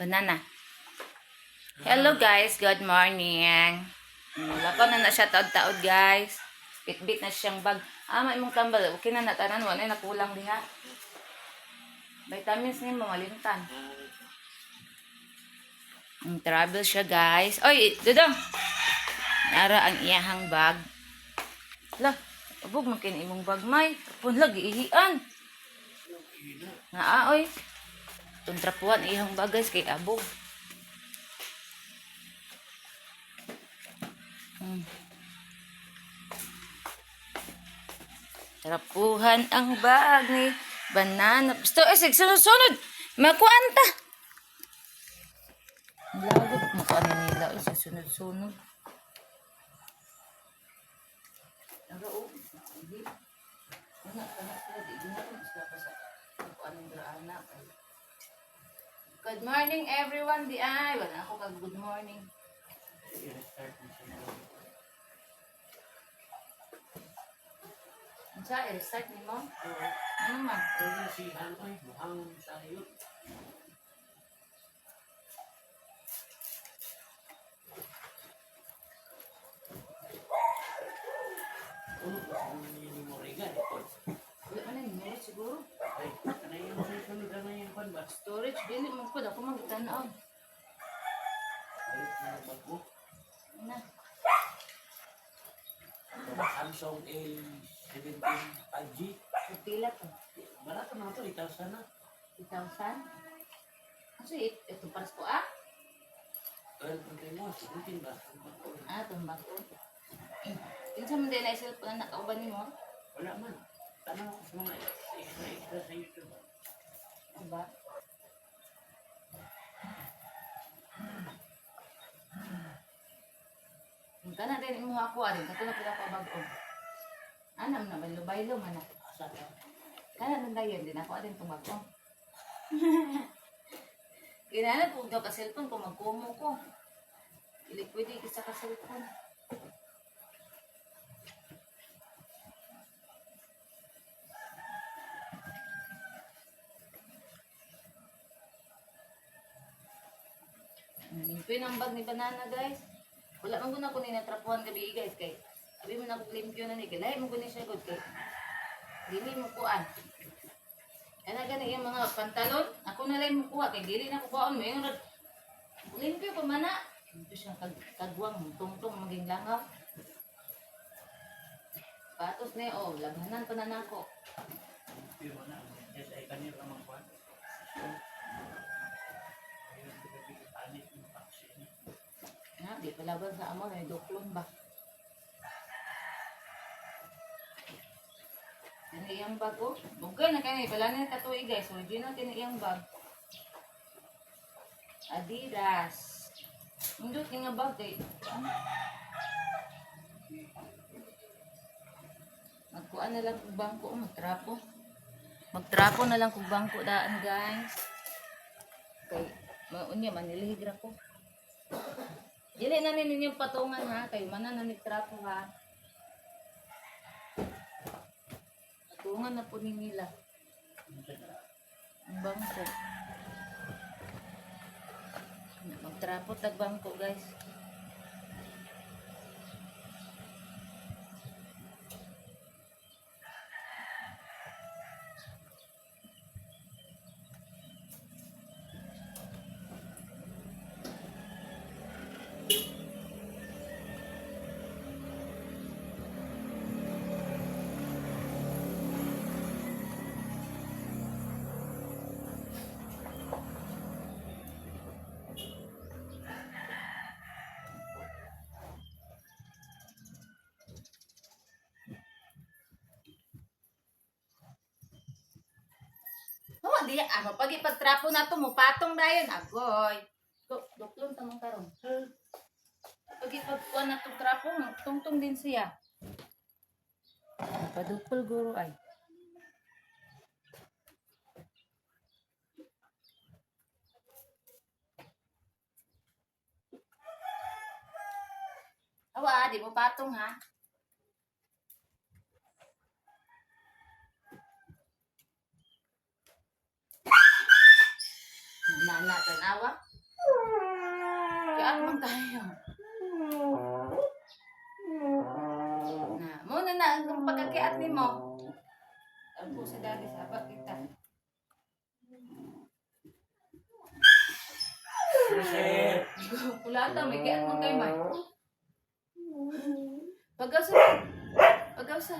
Banana. Hello guys, good morning. Lako na siya taod-taod guys. Bit-bit na siyang bag. May mong tambal. Okay na natanan. Wala na nakulang diha. Vitamins ni mamalimtan. Travel siya guys. Oy, Dudong. Nara ang iyahang bag. Lah, abog makin imong bag may. Pun lagi ihian. Oy. Tuntrapuan iyang bag guys kay abog. Trapuhan ang bag ni banana. Gusto, sunod-sunod. Makuanta. Lagot mo ka nila. Sunod-sunod. Good morning everyone. Di ay. Wala ako kag good morning. Sa i-restart ni mo? Ano man? Si Hanoy, mukhang tayo. Ano ba ang memorya ito? Wala ka na yung siguro. Ay, ano yung sunod na yung panba? Storage, dili mo po. Ako magtanaw. Ay, ano ba po? Ano? Samsung A17 5G. Pila to? Barato na ito, 8,000 na. 2,000? Kasi ito paras ko 12.3 mo, 17 ba? Tumbak ko. Kinsa mo din na cellphone na nakauban ni mo? Wala man. Tanong ako sa mga extra sa YouTube. Ano ba? Ka na din mo ako rin. Katulad pala ko bago. Anam na, baylo-baylo man na. Asa ka? Kana nang dayon din ako adin tumago. Kinana kung daw ka cellphone ko magkumo ko. Dili pwede isa ka cellphone. Ito yung bag ni banana guys. Wala man guna ko ni natrapuhan gabi guys kay abi mo na ko limpyo na ni galay mo guni siya gud kay dili mo kuan. Ana gani yung mga pantalon, ako na lang mo kuha kay dili na ko kuan mo yung limpyo ko mana. Ito siya kagwang tungtong maging langaw. Patos ni laghanan pa na nako. Pero na, yes, ay kanil ramang kuhan. Di palaban sa amo may doklon ba. Kani iyang bag oh. Bugay na kani pala na katuig guys. Original kani iyang bag. Adidas. Indot nga bag kay. Magkuan na lang kog bangko magtrapo. Magtrapo na lang kog bangko daan guys. Kay maunya manilihig ra ko. Dili na ninyong patungan ha, kayo mana na nagtrapo ha. Patungan na po nila. Ang bangko. Magtrapo tag bangko guys. Di pag ipagtrapo na to mo patong dayon agoy. Doklon tamang karon. Pag ipagkuan na to trapo, tungtong din siya. Padukol guro ay. Di mo patong ha. Nana tanawa. Kaat man tayo. Na, muna na ang pagkakiat ni mo. Ako sa dali sa kita. Kulata, may kiat man kayo, May. Pagkasa. Pagkasa.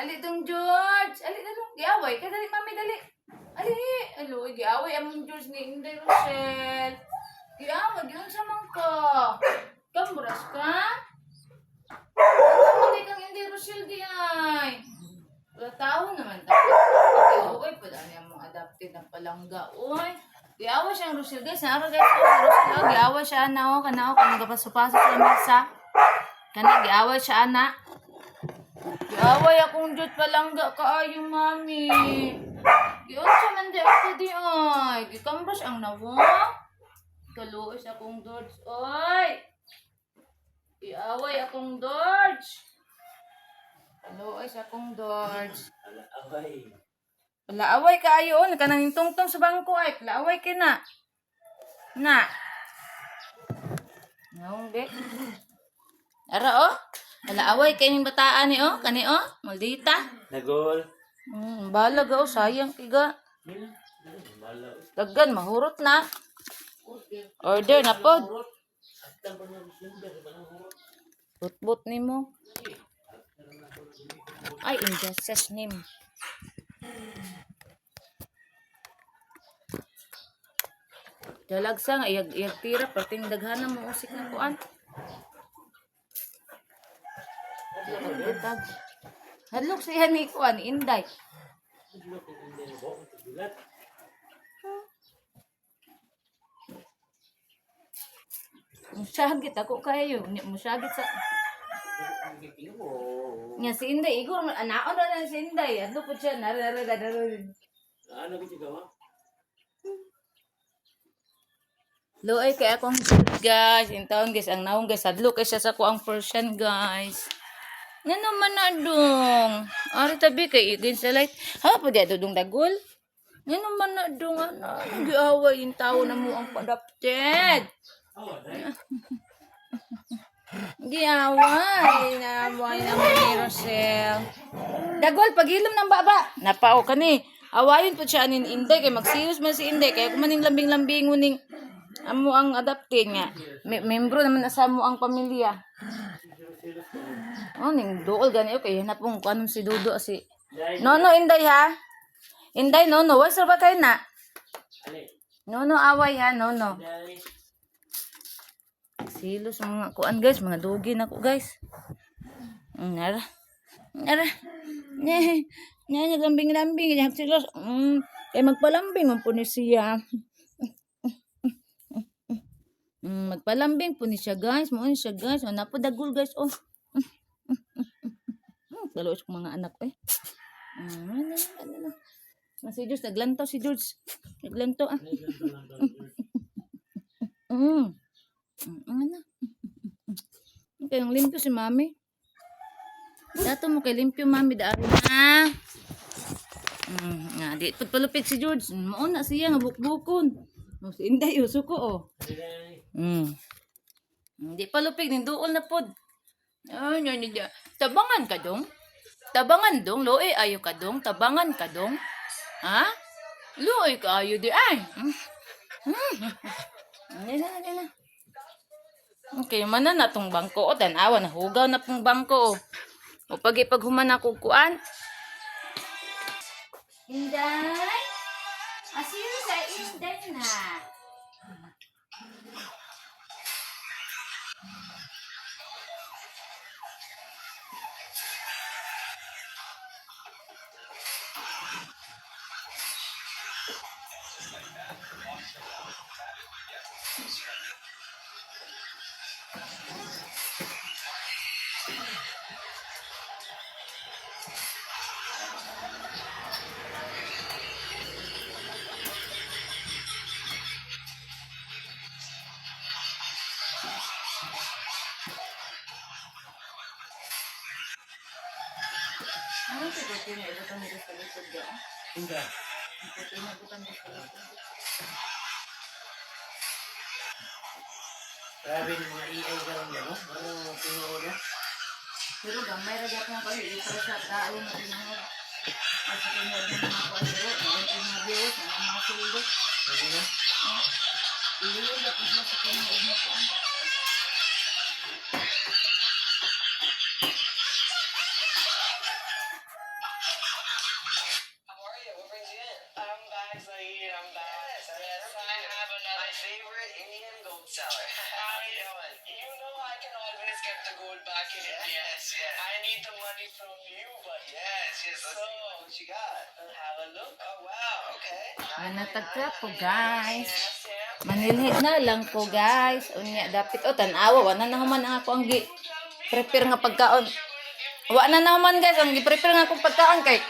Ali dong George. Ali na dong. Giaway. Kaya dali, mami, dali. Ali. Alo, giaway among George ni Inday Rochelle. Giaway, yun sa mangka. Kamburas ka? Ano kang Inday Rochelle di ay? Wala tao naman. Okay, pala niya mong adapted ng palangga. Uy. Giaway siyang Rochelle, guys. Naro, guys. Rochelle, giaway siya na o. Kanao, kanang kapasupasok sa mesa. Kanang giaway siya na. Giaway akong Diyot palangga kaayo, mami. Giyon siya man di ako di ay. Gikambras ang nawa. Kaluos akong George, oy. Giaway akong George. Kaluos akong George. Away. Laaway kaayo, kanang tungtong sa bangko ay. Laaway ka na. Na. Naong be. Ara oh. Alaaway kay ning bataan ni oh, kani oh, maldita. Nagol. Balag oh, sayang kiga. Daggan mahurot na. Order na pod. Butbut nimo. Ay, injustice name. Dalagsang iyag tira perting daghanan mo usik na kuan. Hadlok siya ni kuan Inday. Musyagit ako kayo. Musyagit sa nya si Inday igor anaon na si Inday. Hadlok po siya nararaga. Ano gid gawa? Loay kay akong guys, intawon guys ang naong guys hadlok kay siya sa kuang Persian guys. Nga naman na dong. Ari tabi kay igin sa light. Ha pa dia dudong dagol. Nga naman na dong ana. Giaway yung tao na mo ang adopted. Giaway na mo ni Rosel. Dagol pagilom ng baba. Napao kani. Awayon po siya anin Inday kay magsiyos man si Inday kay kumaning lambing-lambing uning amo ang adopted nga. Membro naman sa mo ang pamilya. Oh, ning duol gani okay hanap mong kanong si Dudo si Nono Inday ha. Inday Nono, what's ba kay na? Nono away ha, Nono. Silos mga kuan guys, mga dugi na ko guys. Nara. Nya lambing-lambing nya silos. Kay magpalambing mo po ni siya. Magpalambing po ni siya guys, mo ni siya guys. Ana po dagol guys oh. Dalos ko mga anak eh. Si George, naglantaw si George. Naglantaw ah. Ano? Okay, ang limpyo si mami. Dato mo kay limpyo mami daari na. Nga, di palupit si George. Mauna siya nga bukbukon. Si Inday usuko oh. Di palupig ning duol na pod. Ay, tabangan ka dong. Tabangan dong, loe ayo ka dong, tabangan ka dong. Ha? Loe ka ayo di ay. Nila. Okay, mana na tong bangko o tanawa na hugaw na pong bangko o. O paghuman ako kuan. Inday? Asino sa Inday na? Ano ito ko tinaibutan nito sa likod ba? Hindi. Ito tinaibutan nito sa likod. Grabe ng mga AI karon ba no? Ano pinuo na? Pero gamay ra gyapon ko ni para sa tao na tinahod. At sa tinahod ng mga kwasero, ang tinahod ng mga suldo. Ano na? Iliyo na po sa tinahod mo ko. How are you? What brings you in? I'm back, Saeed. I'm back. Yes, I have another. My favorite Indian gold seller. How are you doing? You know I can always get the gold back in India. Yes. I need the money from you, but yes. Let's see what you got. Have a look. Oh, wow. Okay. Manatagka po guys. Yes, yeah. Manilhit na lang po guys. Unya dapit o tanawa wala na naman ang ako ang prepare nga pagkaon. Wa na naman guys ang gi-prepare nga akong pagkaon kay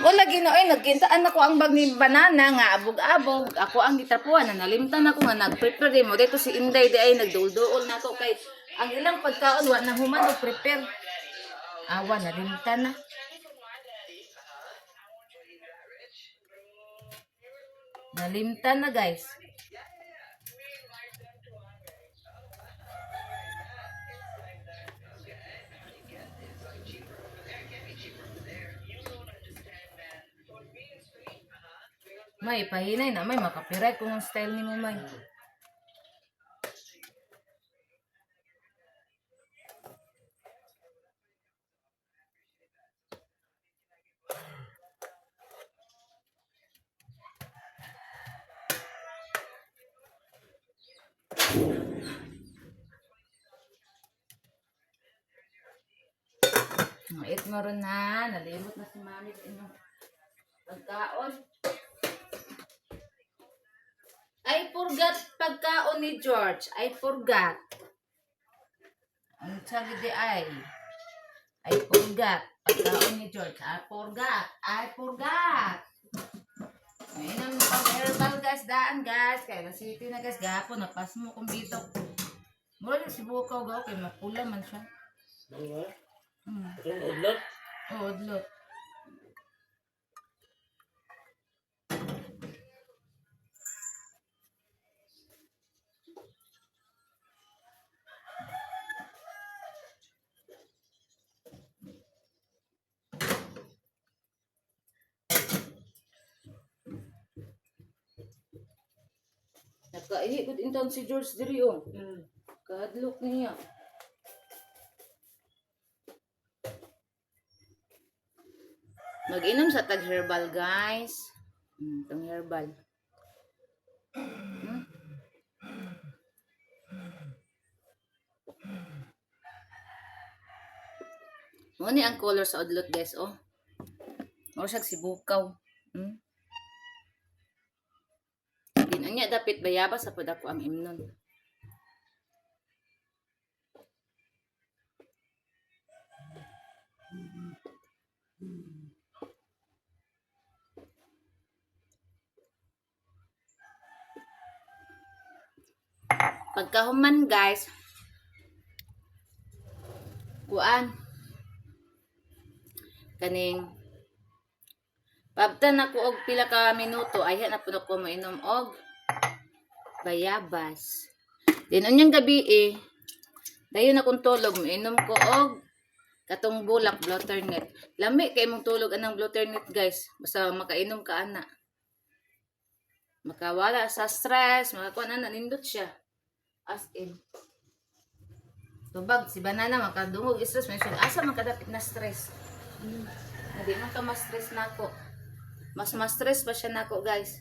wala ginoy nagkintaan ako ang bag ni banana nga abog-abog. Ako ang gitrapuan na nalimtan ako nga nag-prepare mo dito si Inday di ay nagduol-duol nako kay ang ilang pagkaon wa na human og prepare. Awa nalimtan na. Nalimtan na guys. May pahinay na may makapiray kung ang style ni mo may. Eat mo rin na. Nalimot na si mami sa inyong pagkaon. I forgot pagkaon ni George. I forgot. Ang sabi di ay. I forgot. Pagkaon ni George. I forgot. I forgot. Ngayon ang pag-herbal guys. Daan guys. Kaya nasiti na guys. Gapon. Napas mo kung dito. Mula si Bukaw gaw. Kaya mapula man siya. Ano? Hmm. Itong udlot? Oo, udlot. Nagkaihi ko din si George diri oh. Kadlok niya. Mag-inom sa tag herbal guys. Itong herbal. Muna ang color sa udlot guys oh. Mura siya si Bukaw. Anya dapit bayaba sa pod ako ang imnon. Pagkahuman guys. Kuan. Kaning pabtan ako og pila ka minuto ayha na pud ako mainom og bayabas. Din unyang gabi dayon akong tulog mainom ko og katong bulak Blotternet. Lami kay mong tulog anang Blotternet guys. Basta makainom ka ana. Makawala sa stress, makakuan ana nindot siya. As in. Tubag si banana makadungog stress man siya. Asa man kadapit na stress. Hindi man ka ma-stress nako. Mas ma-stress pa siya nako guys.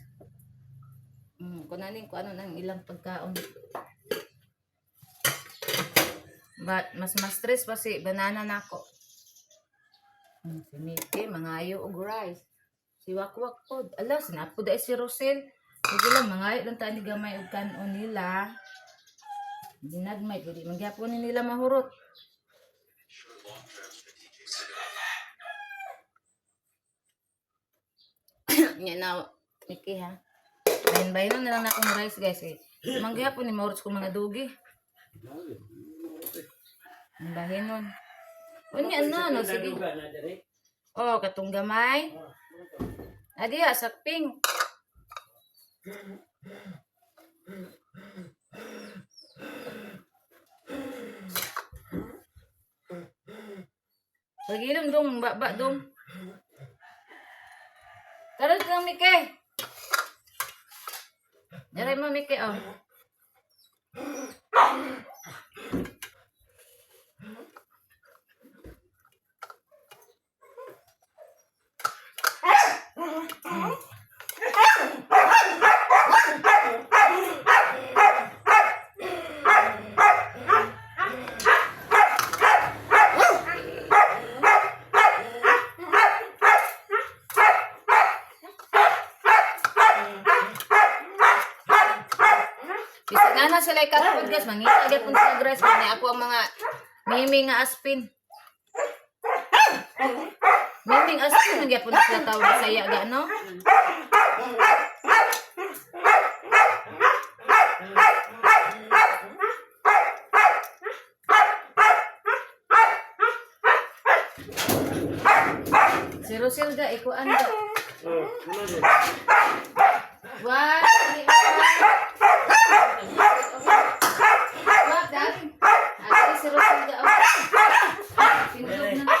Kunanin ko ano nang ilang pagkaon. But mas ma-stress pa si banana nako. Si Mickey mangayo og rice. Si Wakwak pod. Ala sinapod ay si Rosel. Sige lang mangayo lang tayo ni gamay og kanon nila. Dinagmay dili man gyapon ni nila mahurot. Nya na Mickey ha. Bayin-bayin na lang na akong rice guys eh. Mangyapon ni mahurot ko mga dugi. Bahinon. Unya na sige. Oh, katong gamay. Adiya sakping. Pagilom dong, baba dong. Karon lang, Mike. Dari mo, Mike, oh. Bisag na sila ikatapod guys, mangita agad kung sa grass. Kani ako ang mga miming nga aspin. Miming aspin, nagyapon na sila tawag sa iya ga, no? Si Rosilda, ikuan ga. What? What, Dad? Ate, si Rosilda, oh. Pindog na.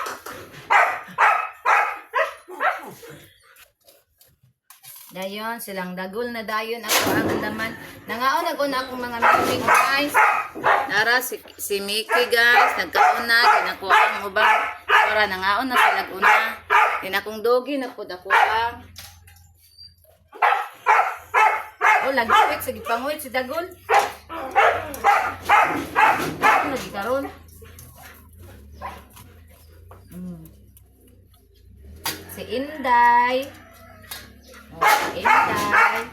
Dayon, silang dagol na dayon ako ang andaman. Nangaon nag-una akong mga meeting guys. Nara si Mickey guys, nagkauna din ako ang ubang. Para nangaon na sila una. Din akong dogi na pud ako ang. Oh, lagi sige panguit si dagol. Lagi karon. Si Inday. Oh, Inday.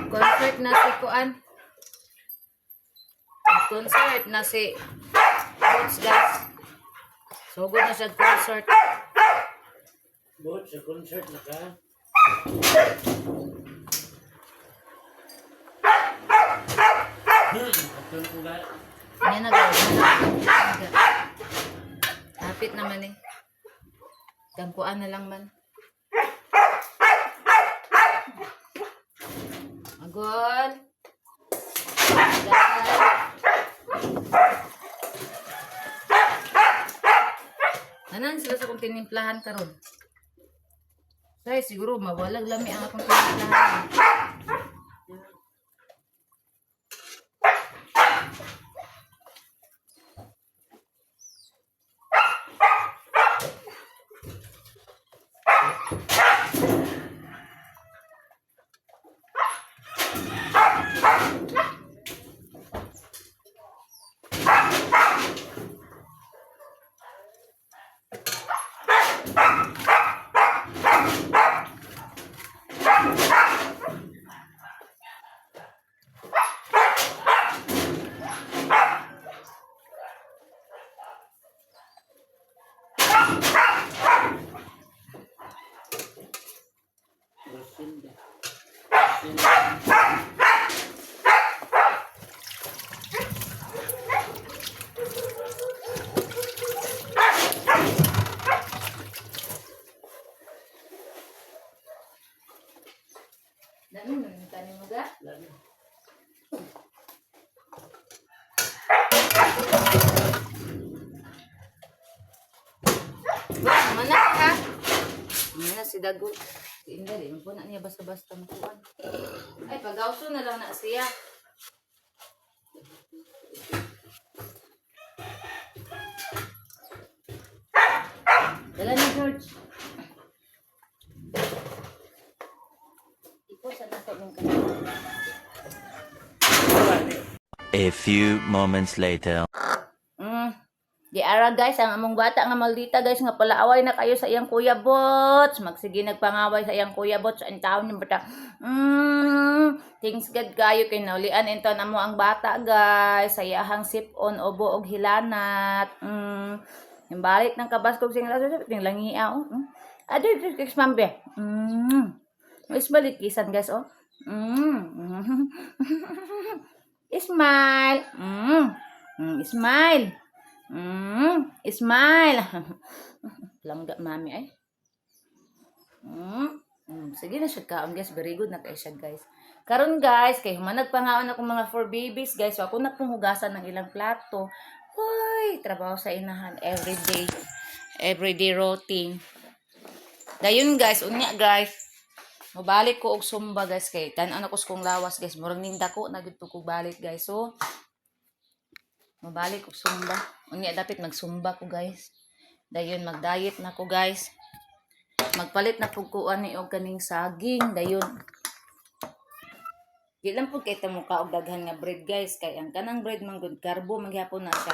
Nag-concert na si Kuan. Nag-concert na si Boots guys. So good na siya concert. Bot, sa concert na ka. Atun ko ga. Yan na guys. Hapit naman eh. Tangkuan na lang man. Agol. Nanan sila sa kong tinimplahan karon. Say siguro mawalag lami ang akong tinimplahan. Rosilda. Dami mo yung tanim mo ga? Lagi. Mana ha? Mana si Dago. Si Inday, di po na niya basta-basta makuha. Ay, pag-auso na lang na siya. Dala ni George. Iko sa nato ng kanila. A few moments later. Di ara guys, ang among bata nga maldita guys nga palaaway na kayo sa iyang kuya Bots. Magsige nagpangaway sa iyang kuya Bots. Ang taon yung bata. Things God kayo kay naulian ito na mo ang bata guys. Sa iyahang sipon, obo og hilanat. Yung balik ng kabaskog sing laso ting langia oh. Adi kis mambe. Is balik kisan guys oh. Smile. Smile. Smile. Langga mami ay. Sige na siya kaon guys. Very good na kayo siya guys. Karon guys, kay humanag pa nga ako mga 4 babies guys. So ako na pong hugasan ng ilang plato. Hoy, trabaho sa inahan everyday. Everyday routine. Dayon guys, unya guys. Mabalik ko og sumba guys kay tan-an ako kong lawas guys. Murag ning dako na gid ko balik guys. So mabalik og sumba. Unya dapat magsumba ko guys. Dayon mag-diet na ko guys. Magpalit na pug kuan ni og kaning saging dayon. Di lang pud kay ta muka og daghan nga bread guys kay ang kanang bread man gud karbo maghapon na siya.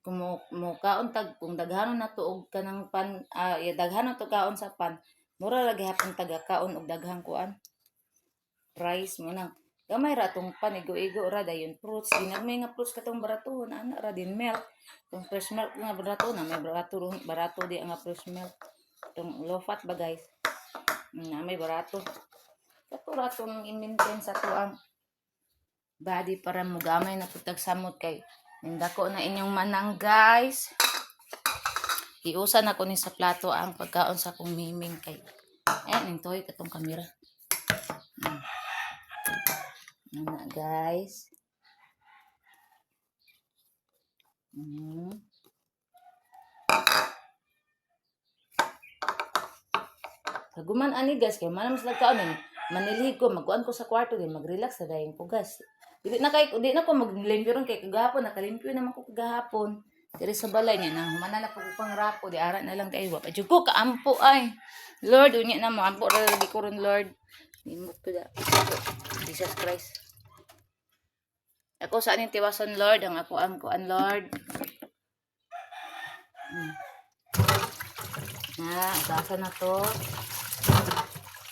Kung mukaon tag kung daghanon na to og kanang pan daghanon to kaon sa pan. Mura lagi hapon taga kaon og daghang kuan. Rice mo nang gamay ra tong panigo-igo ra dayon fruits ginagmay nga fruits katong barato na ana ra din milk tong fresh milk nga barato na may barato di nga fresh milk tong low fat ba guys na may barato kato ra tong i-maintain sa tuang body para mo gamay na putag samot kay nindako na inyong manang guys iusan ako ni sa plato ang pagkaon sa kong miming kay nintoy katong kamera Ano guys. Kaguman ani guys kay manam sa kaon manilhig ko magkuan ko sa kwarto din mag-relax sa dayon ko guys. Di na ko maglimpyo ron kay kagahapon nakalimpyo naman ko kagahapon. Diri sa balay niya nang humana na pag pang rapo di ara na lang kay wa pa jud ko kaampo ay. Lord unya na mo ampo ra lagi ko ron Lord. Nimot ko da. Jesus Christ. Ako sa aning tiwason Lord, ang ako ang kuan Lord. Gasa na to.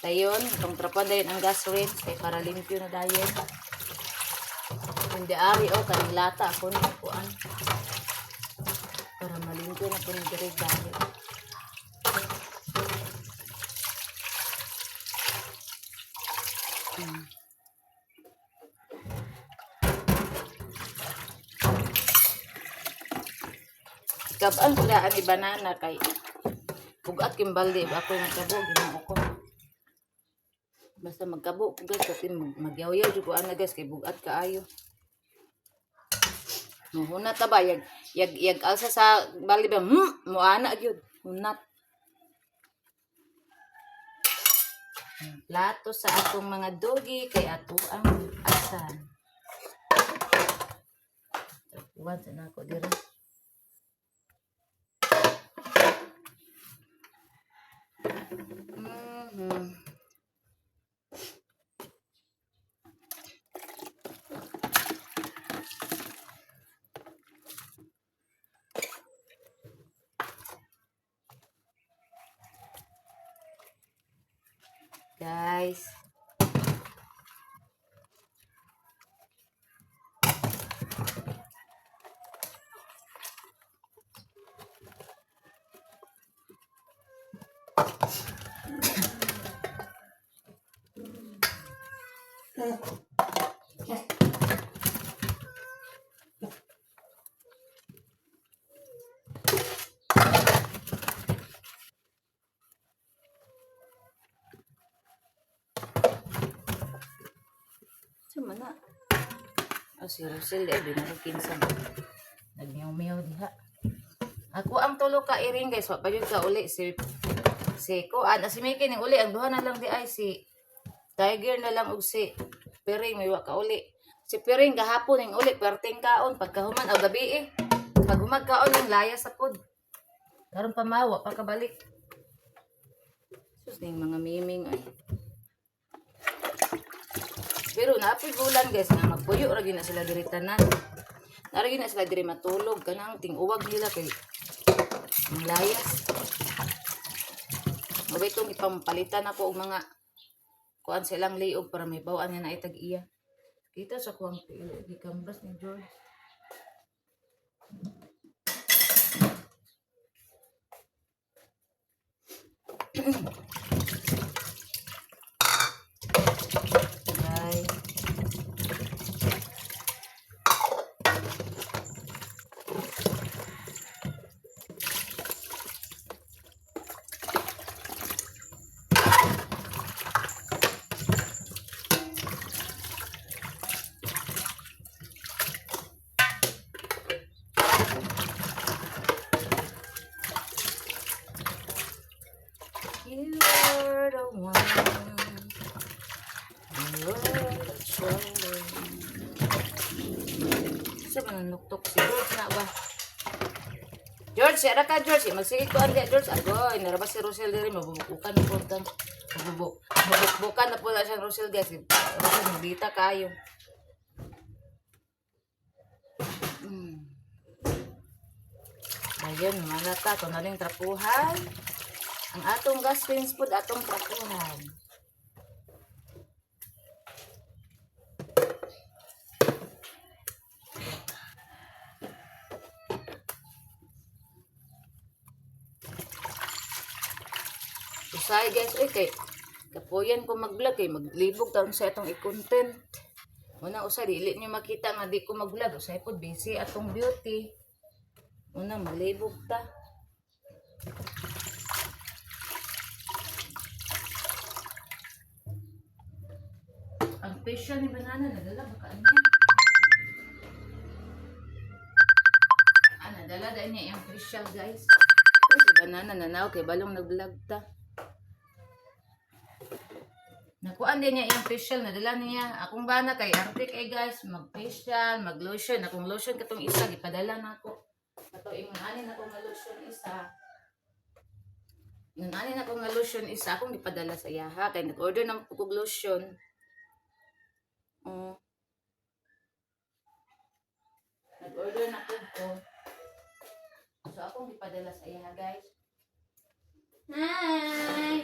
Dayon, itong trapan dayon ang gas rinse kay para limpyo na dayon. Hindi ari kaning lata ako ni kuan. Para malimpyo na po ni diri dayon. Kabaan ko daan ni banana kay bugat kimbaldi ba ako nagkabo ginoo ko. Basta magkabo ko guys kasi magyaw-yaw jud ko ana guys kay bugat kaayo. Hunat ta ba yag alsa sa baldi ba mo ana gyud hunat. Plato sa atong mga dogi kay ato ang asan. Once na ako dira. Guys. Mana? Si Rosel di binarakinsan. Nagmiyaw-miyaw diha. Ako ang tulo ka iring guys, wa pa jud ka uli si Kuan, si Mickey ning uli ang duha na lang di ay si Tiger na lang og si Piring may wa ka uli. Si Piring gahapon ning uli perting kaon pagkahuman o gabi Pag humagkaon ning laya sa pod. Karon pa mawa pa kabalik. Sus ning mga miming ay. Pero napoy bulan guys nga magpuyo ra gyud na sila diri tanan. Naragi na sila diri matulog. Kanang ting-uwag nila kay ang layas. Mabay itong ipampalitan ako og mga kuan silang liog para may bawaan niya na itag iya. Kita sa kuang gikambas ni George. Ay. You are the one. You are the trouble. Sa mananuktok si George na ba? George, siya ka George. Magsigit ko ang George. Agoy, narabas si Rosel diri. Mabubukan na po ang mabubukbukan na po na siyang Rosel guys. Rosel, nabita kayo. Ayun, manata. Ito na rin trapuhan. Ang atong gas rinse food, atong trapuhan. Usay guys, kay kapuyan ko mag-vlog kay maglibog taon sa atong i-content. Una usay dili niyo makita nga di ko mag-vlog, usay pod busy atong beauty. Una malibog ta. Ang facial ni Banana nadala baka ano? Nadala dahil niya yung facial guys. Si Banana nanaw kay balong nag-vlog ta. Nakuan din niya yung facial, nadala niya. Akong bana kay arte kay guys, mag-facial, mag-lotion. Akong lotion katong isa, gipadala na ako. Kato, ingunanin ako nga lotion isa. Ingunanin ako nga lotion isa, akong gipadala sa yaha. Kaya nag-order ng pukog lotion. Nag-order na ko. So, akong gipadala sa yaha guys. Hi!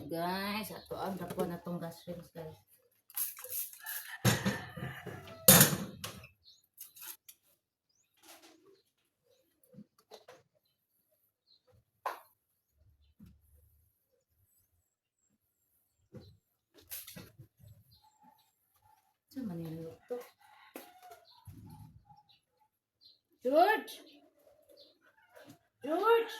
Guys, ato ang tapuan na itong gas rinse guys. Saan man nilulog to? George! George!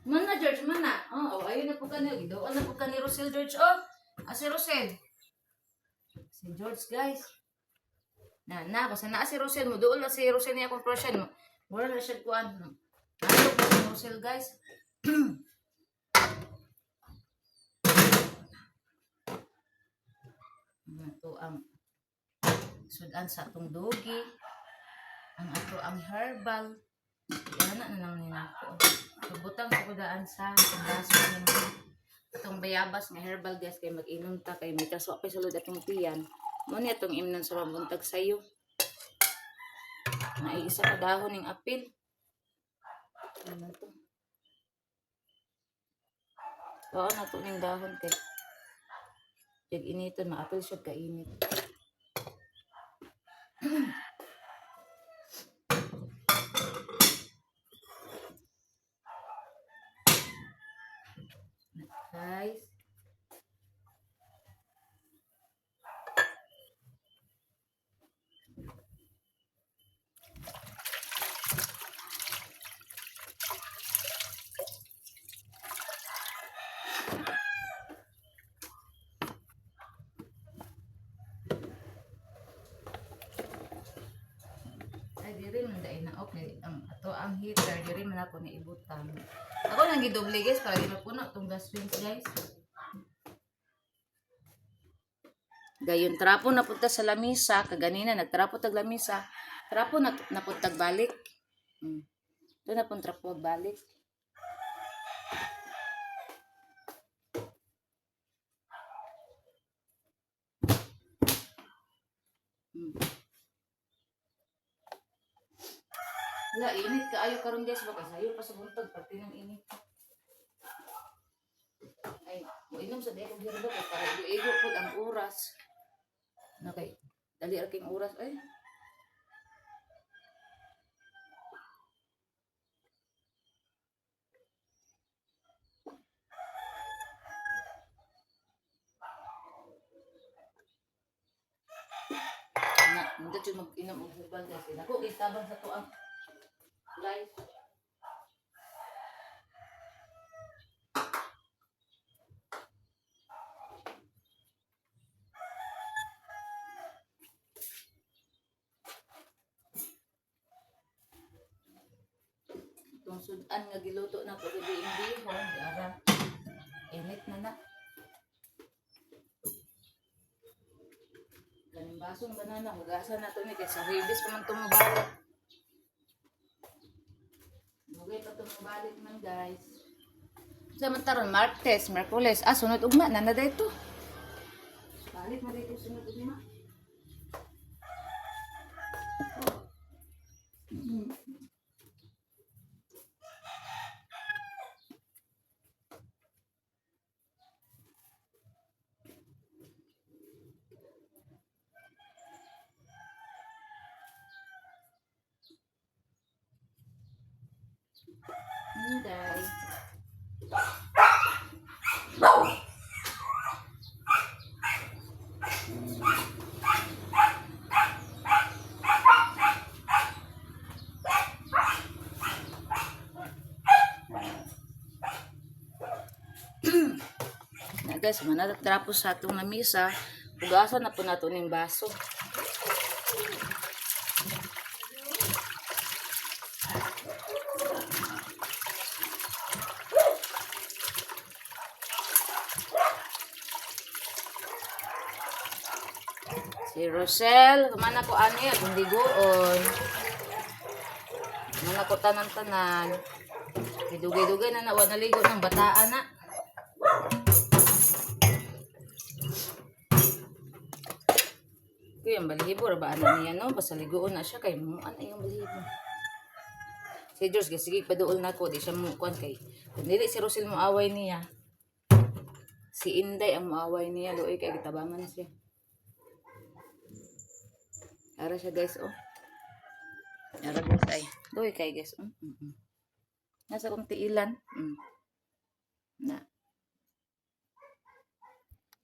Mana George, mana? Oh, ayun na po ka niyo. Gidoon na po ka ni Rosel George. Oh, si Rosel. Si George guys. Ako sana si Rosel mo. Doon na si Rosel niya akong person mo. Mura na siya kuan. Ano po si Rosel guys? Ito ang sudan sa atong dogi. Ang ato ang herbal. Yan na lang nila ko. Subutang ko daan sa baso ng itong bayabas nga herbal guys kay mag-inom ta kay may kaswa pa sulod atong tiyan. Mo ni atong imnon sa mabuntag sayo. Na isa ka dahon ning apil. Ano to? Oo na to ning dahon kay jag initon maapil siya kainit. Guys. Ay, diri man dai na okay. Ang ato ang heater diri man ako ni ibutang. Ako nang gidoble guys para di mapuno tong gas rinse guys. Gayon trapo napunta sa lamisa, kaganina nagtrapo tag lamisa. Trapo napuntag balik. Ito na pong trap magbalik. Wala, init ka. Ayaw karon guys. Baka sayo pa sa buntag. Pati ng init. Ay, mo inom sa deko girdo kay para igo po ang oras. Nakay, dali aking oras. Ay, na, hindi siya mag-inom og herbal guys. Ako, itabang sa to ang life. Itong sudan nga giluto na ko gabi imbihon, yara. Init na na. Ganing basong banana, hugasan na to ni kaysa ribis pa man tumabalik. Mugay pa tumabalik man guys. Samantaron, Martes, Merkules. Ah, sunod ugma, nana dito. Balik na dito sunod ugma. Guys. Na guys, manatapos sa atong lamisa, hugasan na po nato ning baso. Si Rosel, kumana ko ani akong ligoon. Kumana ko tanan-tanan. Dugay-dugay na nawa naligo ng bataan na. Kuya, ang balihibo, rabaan na niya, no? Basta ligoon na siya, kay mo, ano yung balihibo? Si George, sige, paduol na ko, di siya mukuan kay. Kung dili si Rosel mo away niya, si Inday ang muaway niya, loy, kay gitabangan siya. Ara siya, guys, oh. Ara, guys, ay. Loy, kay, guys, Nasa kong tiilan. Na.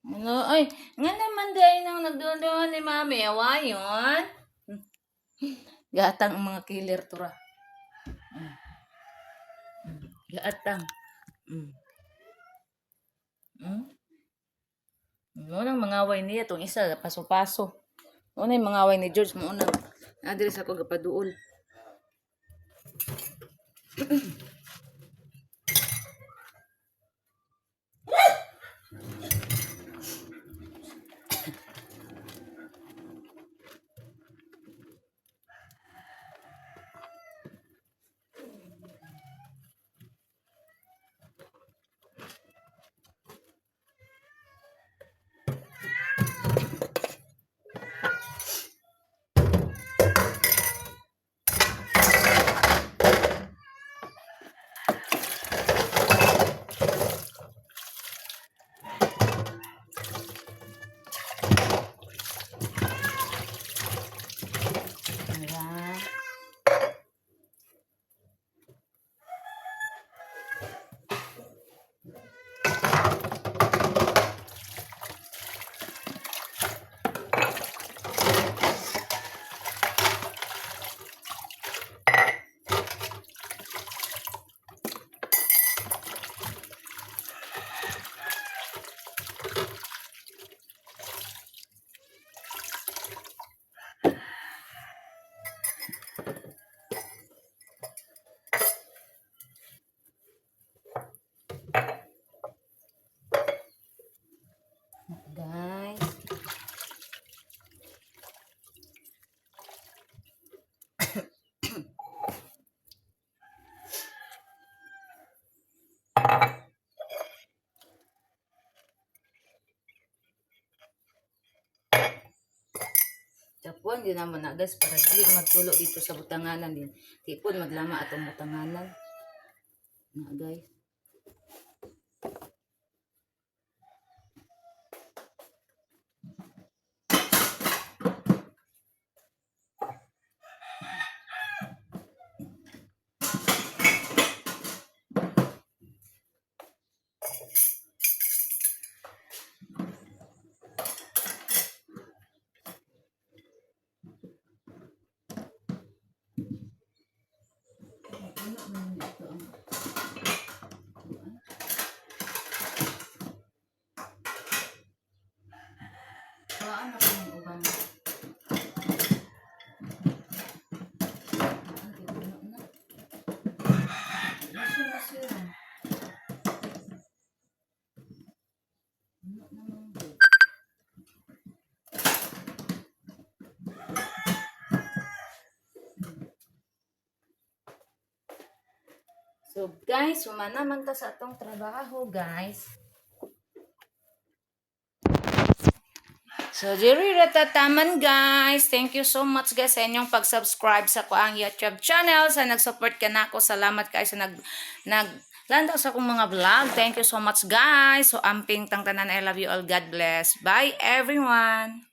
Ano? Ay, nga naman dahil nang nagdoon ni Mami. Awayon. Gatang ang mga killer tura. Gatang. Unang mga away niya. Itong isa, paso-paso. Unang mga away ni George. Unang, nadres ako kapaduol. kuan din naman na guys para dili magtulo dito sa butanganan din. Tipon maglama atong butanganan. Na guys. Baan ako ng uban. So guys, humana man ta sa atong trabaho guys. So, diri ratataman guys. Thank you so much guys sa inyong pag-subscribe sa kuang YouTube channel. Sa nag-support ka na ako. Salamat kayo sa naglandaw sa akong mga vlog. Thank you so much guys. So, amping tangtanan. I love you all. God bless. Bye everyone.